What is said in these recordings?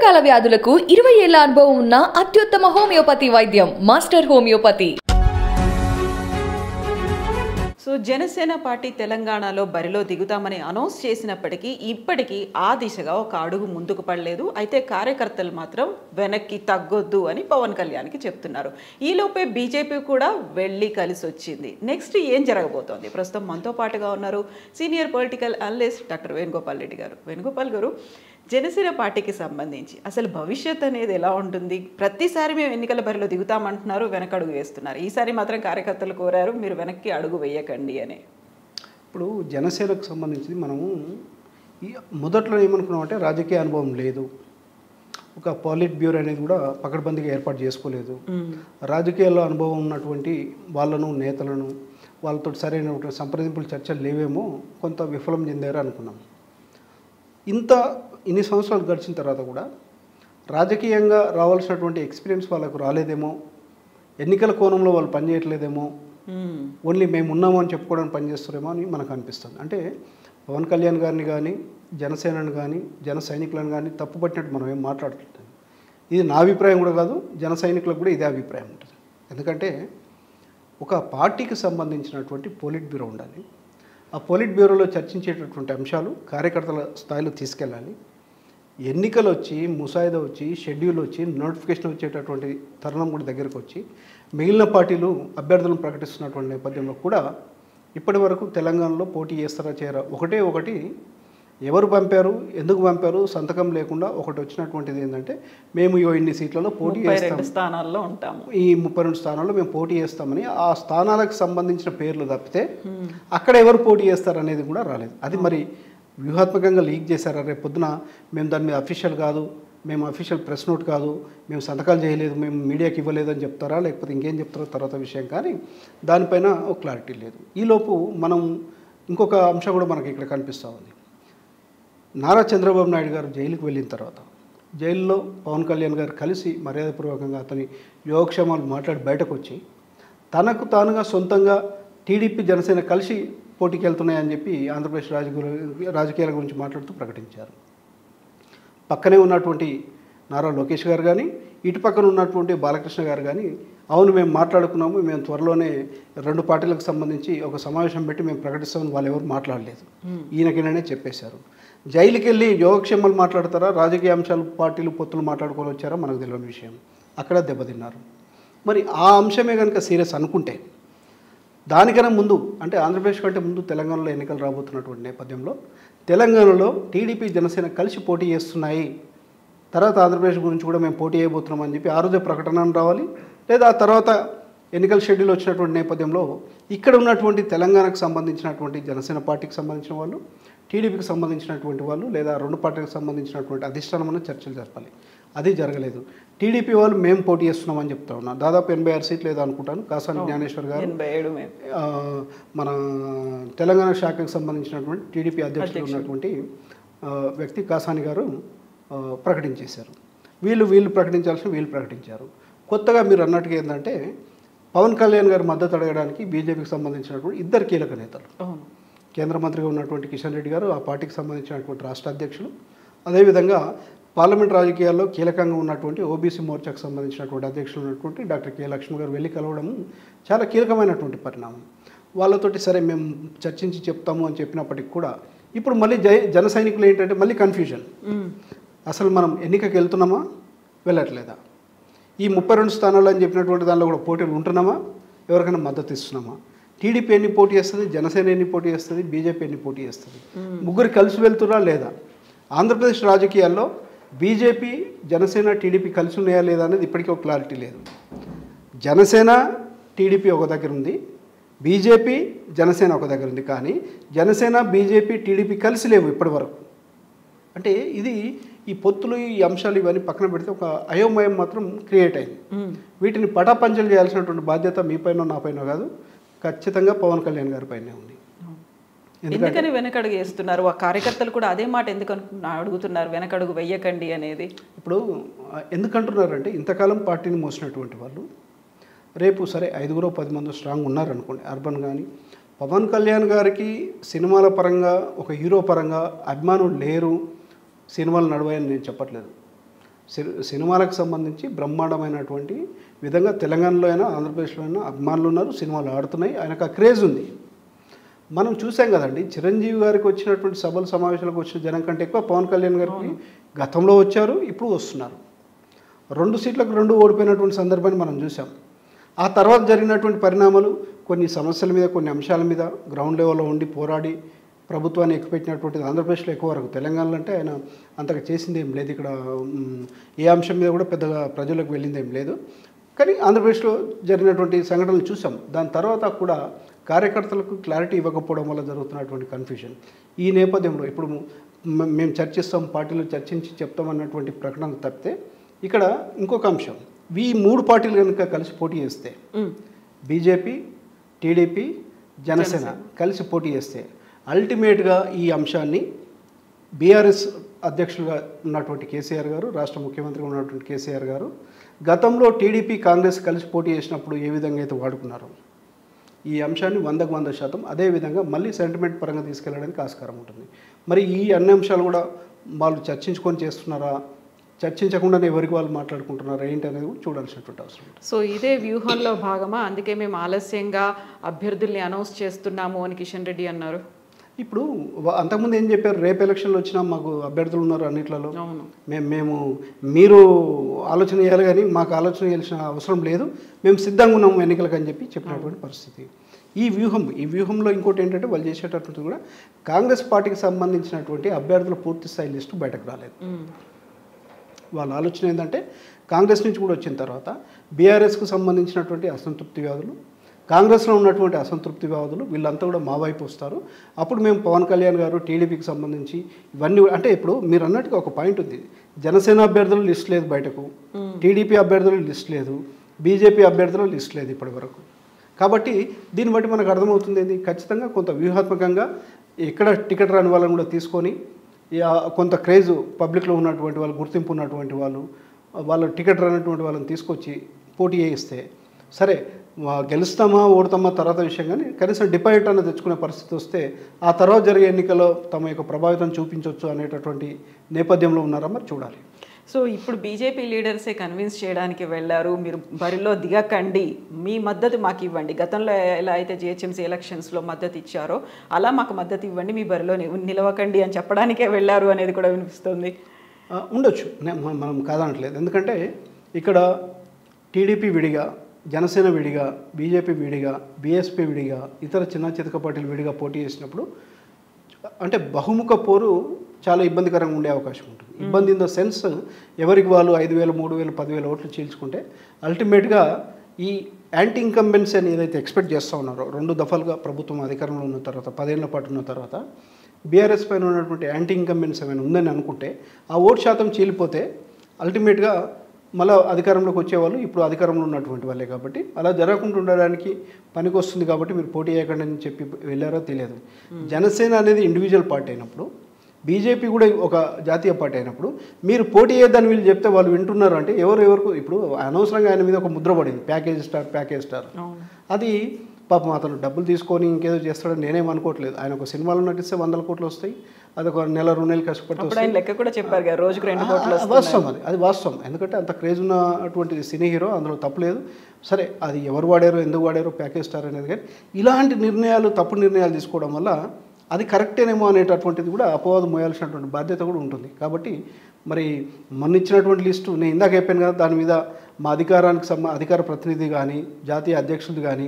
దీర్ఘకాల వ్యాధులకు 20 ఏళ్ల అనుభవం ఉన్న అత్యుత్తమ హోమియోపతి వైద్యం master homeopathy. So Janasena party తెలంగాణలో బరిలో దిగుతామని అనౌన్స్ చేసినప్పటికీ ఇప్పటికీ ఆ దిశగా ఒక అడుగు ముందుకు పడలేదు. అయితే కార్యకర్తలు మాత్రం వెనక్కి తగ్గొద్దు అని పవన్ కళ్యాణ్కి చెప్తున్నారు. ఈలోపే బీజేపీ కూడా వెళ్ళి కలిసి వచ్చింది. నెక్స్ట్ ఏం జరగబోతోంది? ప్రస్తుతం మనతో పాటుగా ఉన్నారు senior political analyst doctor Venugopal Reddy గారు. వేణుగోపాల్ గారు, జనసేన పార్టీకి సంబంధించి అసలు భవిష్యత్ అనేది ఎలా ఉంటుంది? ప్రతిసారి మేము ఎన్నికల బరిలో దిగుతామంటున్నారు, వెనకడుగు వేస్తున్నారు. ఈసారి మాత్రం కార్యకర్తలు కోరారు మీరు వెనక్కి అడుగు వేయకండి అని. ఇప్పుడు జనసేనకు సంబంధించి మనము మొదట్లో ఏమనుకున్నామంటే రాజకీయ అనుభవం లేదు, ఒక పాలిట్ బ్యూరో అనేది కూడా పకడ్బందీగా ఏర్పాటు చేసుకోలేదు, రాజకీయాల్లో అనుభవం ఉన్నటువంటి వాళ్ళను నేతలను వాళ్ళతో సరైన సంప్రదింపులు చర్చలు లేవేమో, కొంత విఫలం చెందారు అనుకున్నాం. ఇన్ని సంవత్సరాలు గడిచిన తర్వాత కూడా రాజకీయంగా రావాల్సినటువంటి ఎక్స్పీరియన్స్ వాళ్ళకు రాలేదేమో, ఎన్నికల కోణంలో వాళ్ళు పనిచేయట్లేదేమో, ఓన్లీ మేము ఉన్నాము అని చెప్పుకోవడానికి పనిచేస్తారేమో అని మనకు అనిపిస్తుంది. అంటే పవన్ కళ్యాణ్ గారిని కానీ జనసేనను కానీ జన సైనికులను కానీ తప్పుపట్టినట్టు మనం ఏం మాట్లాడుతుంటాం. ఇది నా అభిప్రాయం కూడా కాదు, జన సైనికులకు కూడా ఇదే అభిప్రాయం ఉంటుంది. ఎందుకంటే ఒక పార్టీకి సంబంధించినటువంటి పోలిట్ బ్యూరో ఉండాలి. ఆ పోలిట్ బ్యూరోలో చర్చించేటటువంటి అంశాలు కార్యకర్తల స్థాయిలో తీసుకెళ్ళాలి. ఎన్నికలు వచ్చి ముసాయిదా వచ్చి షెడ్యూల్ వచ్చి నోటిఫికేషన్ వచ్చేటటువంటి తరుణం కూడా దగ్గరకు వచ్చి మిగిలిన పార్టీలు అభ్యర్థులను ప్రకటిస్తున్నటువంటి నేపథ్యంలో కూడా ఇప్పటి వరకు తెలంగాణలో పోటీ చేస్తారా చేయరా, ఒకటి ఎవరు పంపారు, ఎందుకు పంపారు, సంతకం లేకుండా ఒకటి వచ్చినటువంటిది ఏంటంటే మేము ఇన్ని సీట్లలో పోటీ చేస్తాం, స్థానాల్లో ఉంటాము, ఈ 32 స్థానాల్లో మేము పోటీ చేస్తామని ఆ స్థానాలకు సంబంధించిన పేర్లు తప్పితే అక్కడ ఎవరు పోటీ చేస్తారు అనేది కూడా రాలేదు. అది మరి వ్యూహాత్మకంగా లీక్ చేశారా? రేపు పొద్దున మేము దాని మీద అఫీషియల్ కాదు, మేము అఫీషియల్ ప్రెస్ నోట్ కాదు, మేము సంతకాలు చేయలేదు, మేము మీడియాకి ఇవ్వలేదు అని చెప్తారా, లేకపోతే ఇంకేం చెప్తారో తర్వాత విషయం. కానీ దానిపైన ఒక క్లారిటీ లేదు. ఈలోపు మనం ఇంకొక అంశం కూడా మనకి ఇక్కడ కనిపిస్తూ ఉంది. నారా చంద్రబాబు నాయుడు గారు జైలుకి వెళ్ళిన తర్వాత జైల్లో పవన్ కళ్యాణ్ గారు కలిసి మర్యాదపూర్వకంగా అతని యోగక్షేమాలు మాట్లాడి బయటకు వచ్చి తనకు తానుగా సొంతంగా టీడీపీ జనసేన కలిసి పోటీకి వెళ్తున్నాయని చెప్పి ఆంధ్రప్రదేశ్ రాజకీయాల గురించి మాట్లాడుతూ ప్రకటించారు. పక్కనే ఉన్నటువంటి నారా లోకేష్ గారు కానీ ఇటు పక్కన ఉన్నటువంటి బాలకృష్ణ గారు కానీ అవును మేము మాట్లాడుకున్నాము, మేము త్వరలోనే 2 పార్టీలకు సంబంధించి ఒక సమావేశం పెట్టి మేము ప్రకటిస్తామని వాళ్ళు ఎవరు మాట్లాడలేదు, ఈయనకిననే చెప్పేశారు. జైలుకి వెళ్ళి యోగక్షేమాలు మాట్లాడతారా, రాజకీయ అంశాలు పార్టీలు పొత్తులు మాట్లాడుకొని వచ్చారా మనకు తెలియని విషయం. అక్కడ దెబ్బతిన్నారు. మరి ఆ అంశమే కనుక సీరియస్ అనుకుంటే దానికన్నా ముందు అంటే ఆంధ్రప్రదేశ్ కంటే ముందు తెలంగాణలో ఎన్నికలు రాబోతున్నటువంటి నేపథ్యంలో తెలంగాణలో టీడీపీ జనసేన కలిసి పోటీ చేస్తున్నాయి, తర్వాత ఆంధ్రప్రదేశ్ గురించి కూడా మేము పోటీ చేయబోతున్నామని చెప్పి ఆ రోజే ప్రకటన రావాలి. లేదా ఆ తర్వాత ఎన్నికల షెడ్యూల్ వచ్చినటువంటి నేపథ్యంలో ఇక్కడ ఉన్నటువంటి తెలంగాణకు సంబంధించినటువంటి జనసేన పార్టీకి సంబంధించిన వాళ్ళు, టీడీపీకి సంబంధించినటువంటి వాళ్ళు లేదా 2 పార్టీలకు సంబంధించినటువంటి అధిష్టానమైన చర్చలు జరపాలి. అది జరగలేదు. టీడీపీ వాళ్ళు మేము పోటీ చేస్తున్నామని చెప్తా ఉన్నాం. దాదాపు 86 సీట్లు ఏదో అనుకుంటాను. కాసాని జ్ఞానేశ్వర్ గారు మన తెలంగాణ శాఖకు సంబంధించినటువంటి టీడీపీ అధ్యక్షుడు ఉన్నటువంటి వ్యక్తి కాసాని గారు ప్రకటించేశారు. వీళ్ళు ప్రకటించాల్సిన వీళ్ళు ప్రకటించారు. కొత్తగా మీరు అన్నట్టుగా ఏంటంటే పవన్ కళ్యాణ్ గారు మద్దతు అడగడానికి బీజేపీకి సంబంధించినటువంటి 2 కీలక నేతలు, కేంద్ర మంత్రిగా ఉన్నటువంటి కిషన్ రెడ్డి గారు, ఆ పార్టీకి సంబంధించినటువంటి రాష్ట్ర అధ్యక్షులు, అదేవిధంగా పార్లమెంట్ రాజకీయాల్లో కీలకంగా ఉన్నటువంటి ఓబీసీ మోర్చాకు సంబంధించినటువంటి అధ్యక్షులు ఉన్నటువంటి డాక్టర్ కె లక్ష్మి గారు వెళ్ళి కలవడం చాలా కీలకమైనటువంటి పరిణామం. వాళ్ళతోటి సరే మేము చర్చించి చెప్తాము అని చెప్పినప్పటికి కూడా ఇప్పుడు మళ్ళీ జన సైనికులు ఏంటంటే మళ్ళీ కన్ఫ్యూజన్. అసలు మనం ఎన్నికకి వెళ్తున్నామా వెళ్ళట్లేదా, ఈ 32 స్థానాలు అని చెప్పినటువంటి దానిలో కూడా పోటీలు ఉంటున్నామా, ఎవరికైనా మద్దతు ఇస్తున్నామా, టీడీపీ ఎన్ని పోటీ చేస్తుంది, జనసేన ఎన్ని పోటీ చేస్తుంది, బీజేపీ ఎన్ని పోటీ చేస్తుంది, ముగ్గురు కలిసి వెళ్తున్నా లేదా, ఆంధ్రప్రదేశ్ రాజకీయాల్లో బీజేపీ జనసేన టీడీపీ కలిసి ఉన్నాయా లేదా అనేది ఇప్పటికీ ఒక క్లారిటీ లేదు. జనసేన టీడీపీ ఒక దగ్గర ఉంది, బీజేపీ జనసేన ఒక దగ్గర ఉంది, కానీ జనసేన బీజేపీ టీడీపీ కలిసి లేవు ఇప్పటి వరకు. అంటే ఇది ఈ పొత్తులు ఈ అంశాలు ఇవన్నీ పక్కన పెడితే ఒక అయోమయం మాత్రం క్రియేట్ అయింది. వీటిని పటాపంచలు చేయాల్సినటువంటి బాధ్యత మీ పైన నా పైన కాదు, ఖచ్చితంగా పవన్ కళ్యాణ్ గారి పైనే ఉంది. ఎందుకని వెనకడుగు వేస్తున్నారు? ఆ కార్యకర్తలు కూడా అదే మాట ఎందుకు అడుగుతున్నారు, వెనకడుగు వెయ్యకండి అనేది? ఇప్పుడు ఎందుకంటున్నారంటే ఇంతకాలం పార్టీని మోసినటువంటి వాళ్ళు రేపు సరే 5-10 మంది స్ట్రాంగ్ ఉన్నారనుకోండి అర్బన్ కానీ, పవన్ కళ్యాణ్ గారికి సినిమాల పరంగా ఒక హీరో పరంగా అభిమానులు లేరు, సినిమాలు నడవాయని నేను చెప్పట్లేదు. సినిమాలకు సంబంధించి బ్రహ్మాండమైనటువంటి విధంగా తెలంగాణలో అయినా ఆంధ్రప్రదేశ్లో అయినా అభిమానులు ఉన్నారు, సినిమాలు ఆడుతున్నాయి, ఆయనకు ఆ క్రేజ్ ఉంది. మనం చూసాం కదండి, చిరంజీవి గారికి వచ్చినటువంటి సభలు సమావేశాలకు వచ్చిన జనం కంటే ఎక్కువ పవన్ కళ్యాణ్ గారికి గతంలో వచ్చారు, ఇప్పుడు వస్తున్నారు. 2 సీట్లకు 2 ఓడిపోయినటువంటి సందర్భాన్ని మనం చూసాం. ఆ తర్వాత జరిగినటువంటి పరిణామాలు కొన్ని సమస్యల మీద, కొన్ని అంశాల మీద గ్రౌండ్ లెవెల్లో ఉండి పోరాడి ప్రభుత్వాన్ని ఎక్కుపెట్టినటువంటిది ఆంధ్రప్రదేశ్లో ఎక్కువ వరకు. తెలంగాణలో అంటే ఆయన అంతగా చేసింది ఏం లేదు, ఇక్కడ ఏ అంశం మీద కూడా పెద్దగా ప్రజలకు వెళ్ళింది ఏం లేదు. కానీ ఆంధ్రప్రదేశ్లో జరిగినటువంటి సంఘటనలు చూసాం. దాని తర్వాత కూడా కార్యకర్తలకు క్లారిటీ ఇవ్వకపోవడం వల్ల జరుగుతున్నటువంటి కన్ఫ్యూజన్. ఈ నేపథ్యంలో ఇప్పుడు మేము చర్చిస్తాం, పార్టీలు చర్చించి చెప్తామన్నటువంటి ప్రకటన తప్పితే ఇక్కడ ఇంకొక అంశం, ఈ 3 పార్టీలు కనుక కలిసి పోటీ చేస్తే, బీజేపీ, టీడీపీ, జనసేన కలిసి పోటీ చేస్తే అల్టిమేట్గా ఈ అంశాన్ని బీఆర్ఎస్ అధ్యక్షులుగా ఉన్నటువంటి కేసీఆర్ గారు, రాష్ట్ర ముఖ్యమంత్రిగా ఉన్నటువంటి కేసీఆర్ గారు గతంలో టీడీపీ, కాంగ్రెస్ కలిసి పోటీ చేసినప్పుడు ఏ విధంగా అయితే వాడుకున్నారో ఈ అంశాన్ని 100కు 100% అదే విధంగా మళ్ళీ సెంటిమెంట్ పరంగా తీసుకెళ్ళడానికి ఆస్కారం ఉంటుంది. మరి ఈ అన్ని అంశాలు కూడా వాళ్ళు చర్చించుకొని చేస్తున్నారా, చర్చించకుండానే ఎవరికి వాళ్ళు మాట్లాడుకుంటున్నారా ఏంటి అనేది కూడా చూడాల్సినటువంటి అవసరం. సో ఇదే వ్యూహంలో భాగమా, అందుకే మేము ఆలస్యంగా అభ్యర్థుల్ని అనౌన్స్ చేస్తున్నాము అని కిషన్ రెడ్డి అన్నారు. ఇప్పుడు అంతకుముందు ఏం చెప్పారు, రేపు ఎలక్షన్లు వచ్చినా మాకు అభ్యర్థులు ఉన్నారు అన్నిట్లలో, మేము మీరు ఆలోచన చేయాలి కానీ మాకు ఆలోచన చేయాల్సిన అవసరం లేదు, మేము సిద్ధంగా ఉన్నాము ఎన్నికలకు అని చెప్పినటువంటి పరిస్థితి. ఈ వ్యూహంలో ఇంకోటి ఏంటంటే వాళ్ళు చేసేటటువంటి కూడా కాంగ్రెస్ పార్టీకి సంబంధించినటువంటి అభ్యర్థుల పూర్తి స్థాయి లిస్టు బయటకు రాలేదు. వాళ్ళ ఆలోచన ఏంటంటే కాంగ్రెస్ నుంచి కూడా వచ్చిన తర్వాత బీఆర్ఎస్కు సంబంధించినటువంటి అసంతృప్తివాదులు, కాంగ్రెస్లో ఉన్నటువంటి అసంతృప్తివాదులు వీళ్ళంతా కూడా మా వైపు వస్తారు. అప్పుడు మేము పవన్ కళ్యాణ్ గారు టీడీపీకి సంబంధించి ఇవన్నీ అంటే ఇప్పుడు మీరు అన్నట్టుగా ఒక పాయింట్ ఉంది, జనసేన అభ్యర్థుల లిస్ట్ లేదు బయటకు, టీడీపీ అభ్యర్థుల లిస్ట్ లేదు, బీజేపీ అభ్యర్థుల లిస్ట్ లేదు ఇప్పటి వరకు. కాబట్టి దీన్ని బట్టి మనకు అర్థమవుతుంది ఏంటి, ఖచ్చితంగా కొంత వ్యూహాత్మకంగా ఎక్కడ టికెట్ రాని వాళ్ళని కూడా తీసుకొని కొంత క్రేజ్ పబ్లిక్లో ఉన్నటువంటి వాళ్ళు, గుర్తింపు ఉన్నటువంటి వాళ్ళు టికెట్ రానటువంటి వాళ్ళని తీసుకొచ్చి పోటీ చేయిస్తే సరే గెలుస్తామా ఓడతామా తర్వాత విషయం, కానీ కనీసం డిపాజిట్ అన్న తెచ్చుకునే పరిస్థితి వస్తే ఆ తర్వాత జరిగే ఎన్నికల్లో తమ యొక్క ప్రభావితం చూపించవచ్చు అనేటటువంటి నేపథ్యంలో ఉన్నారా మరి చూడాలి. సో ఇప్పుడు బీజేపీ లీడర్సే కన్విన్స్ చేయడానికి వెళ్ళారు, మీరు బరిలో దిగకండి, మీ మద్దతు మాకు ఇవ్వండి, గతంలో ఎలా అయితే జిహెచ్ఎంసీ ఎలక్షన్స్లో మద్దతు ఇచ్చారో అలా మాకు మద్దతు ఇవ్వండి, మీ బరిలో నిలవకండి అని చెప్పడానికే వెళ్ళారు అనేది కూడా వినిపిస్తుంది. ఉండొచ్చు, మనం కాదనట్లేదు. ఎందుకంటే ఇక్కడ టీడీపీ విడిగా, జనసేన విడిగా, బీజేపీ విడిగా, బీఎస్పీ విడిగా, ఇతర చిన్న చితక పార్టీలు విడిగా పోటీ చేసినప్పుడు అంటే బహుముఖ పోరు చాలా ఇబ్బందికరంగా ఉండే అవకాశం ఉంటుంది. ఇబ్బంది ఇన్ ద సెన్స్ ఎవరికి వాళ్ళు 5,000, 3,000, 10,000 ఓట్లు చీల్చుకుంటే అల్టిమేట్గా ఈ యాంటీ ఇన్కంబెన్సీ అని ఏదైతే ఎక్స్పెక్ట్ చేస్తూ ఉన్నారో 2 దఫాలుగా ప్రభుత్వం అధికారంలో ఉన్న తర్వాత 10 ఏళ్ల పాటు ఉన్న తర్వాత బీఆర్ఎస్ పైన ఉన్నటువంటి యాంటీ ఇన్కంబెన్సీ ఏమైనా ఉందని అనుకుంటే ఆ ఓటు శాతం చీలిపోతే అల్టిమేట్గా మళ్ళీ అధికారంలోకి వచ్చేవాళ్ళు ఇప్పుడు అధికారంలో ఉన్నటువంటి వాళ్ళే. కాబట్టి అలా జరగకుండా ఉండడానికి పనికి వస్తుంది కాబట్టి మీరు పోటీ చేయకండి అని చెప్పి వెళ్ళారో తెలియదు. జనసేన అనేది ఇండివిజువల్ పార్టీ అయినప్పుడు, బీజేపీ కూడా ఒక జాతీయ పార్టీ అయినప్పుడు మీరు పోటీ చేయొద్దని వీళ్ళు చెప్తే వాళ్ళు వింటున్నారు అంటే ఎవరికి ఇప్పుడు అనవసరంగా ఆయన మీద ఒక ముద్ర పడింది, ప్యాకేజ్ స్టార్. అది పాపం అతను డబ్బులు తీసుకొని ఇంకేదో చేస్తాడని నేనేం అనుకోవట్లేదు. ఆయన ఒక సినిమాలో నటిస్తే 100 కోట్లు వస్తాయి, అది ఒక నెల 2 నెలలు కష్టపడి లెక్క కూడా చెప్పారు కదా, రోజుకు 2 కోట్లు వాస్తవం. అది వాస్తవం, ఎందుకంటే అంత క్రేజ్ ఉన్నటువంటి సినీ హీరో, అందులో తప్పులేదు. సరే అది ఎవరు వాడారో ఎందుకు వాడారో ప్యాకేజ్ స్టార్ అనేది, కానీ ఇలాంటి నిర్ణయాలు, తప్పుడు నిర్ణయాలు తీసుకోవడం వల్ల అది కరెక్టేనేమో అనేటటువంటిది కూడా అపవాదం మోయాల్సినటువంటి బాధ్యత కూడా ఉంటుంది. కాబట్టి మరి మొన్న ఇచ్చినటువంటి లిస్టు నేను ఇందాక చెప్పాను కదా, దాని మీద మా అధికార ప్రతినిధి కానీ, జాతీయ అధ్యక్షుడు కానీ,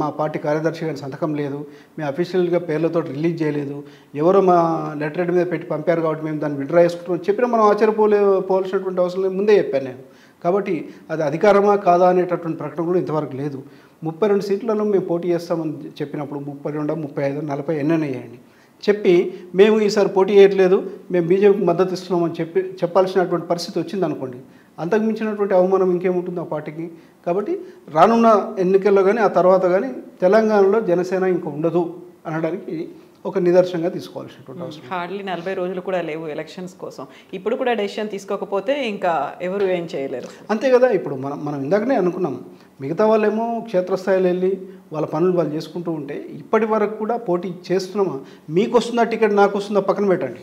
మా పార్టీ కార్యదర్శి కానీ సంతకం లేదు, మేము అఫీషియల్గా పేర్లతో రిలీజ్ చేయలేదు, ఎవరో మా లెటర్ మీద పెట్టి పంపారు కాబట్టి మేము దాన్ని విడ్రా చేసుకుంటాం చెప్పినా మనం ఆశ్చర్యపోవాల్సినటువంటి అవసరం లేదు, ముందే చెప్పాను నేను. కాబట్టి అది అధికారమా కాదా అనేటటువంటి ప్రకటన కూడా ఇంతవరకు లేదు. 32 సీట్లలో మేము పోటీ చేస్తామని చెప్పినప్పుడు 32, 35, 40 ఎన్నైనా వేయండి చెప్పి మేము ఈసారి పోటీ చేయట్లేదు, మేము బీజేపీకి మద్దతు ఇస్తున్నామని చెప్పాల్సినటువంటి పరిస్థితి వచ్చింది అనుకోండి, అంతకు మించినటువంటి అవమానం ఇంకేముంటుంది ఆ పార్టీకి. కాబట్టి రానున్న ఎన్నికల్లో కానీ ఆ తర్వాత కానీ తెలంగాణలో జనసేన ఇంకా ఉండదు అనడానికి ఒక నిదర్శనంగా తీసుకోవాల్సినటువంటి అవసరం. హార్డ్లీ 40 రోజులు కూడా లేవు ఎలక్షన్స్ కోసం, ఇప్పుడు కూడా డెసిషన్ తీసుకోకపోతే ఇంకా ఎవరు ఏం చేయలేరు. అంతే కదా, ఇప్పుడు మనం ఇందాకనే అనుకున్నాం, మిగతా వాళ్ళేమో క్షేత్రస్థాయిలో వెళ్ళి వాళ్ళ పనులు వాళ్ళు చేసుకుంటూ ఉంటే ఇప్పటి వరకు కూడా పోటీ చేస్తున్నామా, మీకు వస్తుందా టికెట్, నాకు వస్తుందా పక్కన పెట్టండి,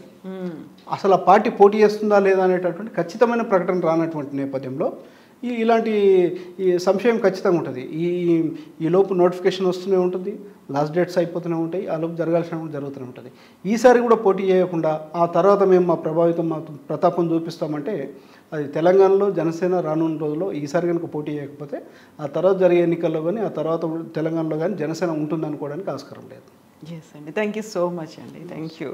అసలు ఆ పార్టీ పోటీ చేస్తుందా లేదా అనేటటువంటి ఖచ్చితమైన ప్రకటన రానటువంటి నేపథ్యంలో ఇలాంటి ఈ సంశయం ఖచ్చితంగా ఉంటుంది. ఈ లోపు నోటిఫికేషన్ వస్తూనే ఉంటుంది, లాస్ట్ డేట్స్ అయిపోతూనే ఉంటాయి, ఆ లోపు జరగాల్సిన జరుగుతూనే ఉంటుంది. ఈసారి కూడా పోటీ చేయకుండా ఆ తర్వాత మేము మా ప్రతాపం చూపిస్తామంటే అది తెలంగాణలో జనసేన రానున్న రోజుల్లో ఈసారి కనుక పోటీ చేయకపోతే ఆ తర్వాత జరిగే ఎన్నికల్లో కానీ ఆ తర్వాత తెలంగాణలో కానీ జనసేన ఉంటుంది అనుకోవడానికి ఆస్కారం లేదు. ఎస్ అండి, థ్యాంక్ యూ సో మచ్ అండి, థ్యాంక్ యూ.